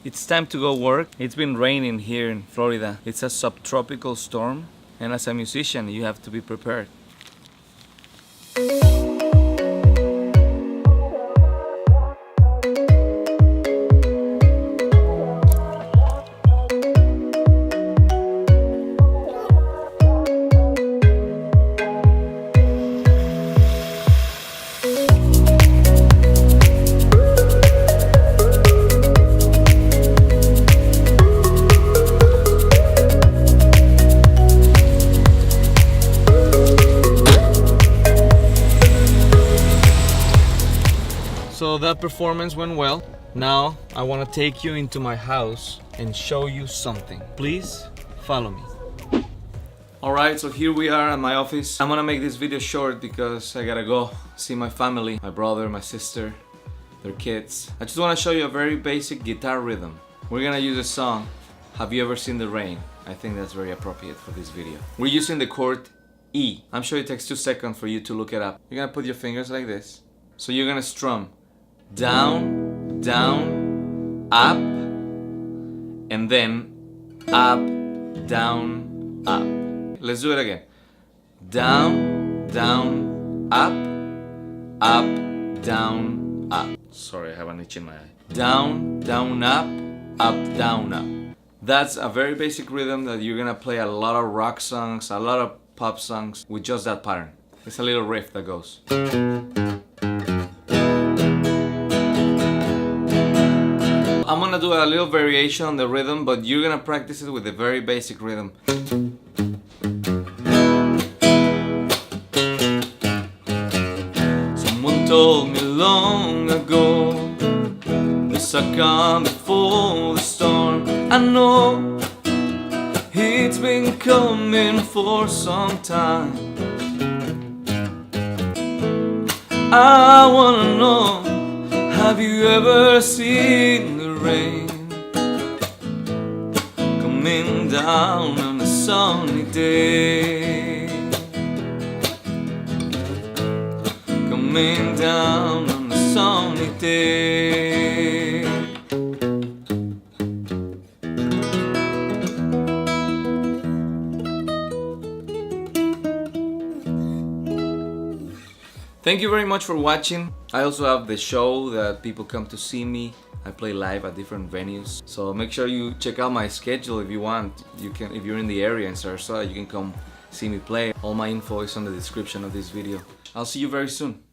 It's time to go work. It's been raining here in Florida. It's a subtropical storm, and as a musician, you have to be prepared. So that performance went well. Now I want to take you into my house and show you something. Please follow me. Alright, so here we are at my office. I'm gonna make this video short because I gotta go see my family, my brother, my sister, their kids. I just want to show you a very basic guitar rhythm. We're gonna use a song, Have You Ever Seen the Rain? I think that's very appropriate for this video. We're using the chord E. I'm sure it takes 2 seconds for you to look it up. You're gonna put your fingers like this. So you're gonna strum down, down, up, and then up, down, up. Let's do it again. Down, down, up, up, down, up. Sorry, I have an itch in my eye. Down, down, up, down, up. That's a very basic rhythm that you're gonna play a lot of rock songs, a lot of pop songs with just that pattern. It's a little riff that goes. I'm gonna do a little variation on the rhythm, but you're gonna practice it with a very basic rhythm. Someone told me long ago there's a calm before the storm. I know it's been coming for some time. I wanna know, have you ever seen the rain coming down on a sunny day? Coming down on a sunny day. Thank you very much for watching. I also have the show that people come to see me. I play live at different venues. So make sure you check out my schedule if you want. You can, if you're in the area in Sarasota, you can come see me play. All my info is on the description of this video. I'll see you very soon.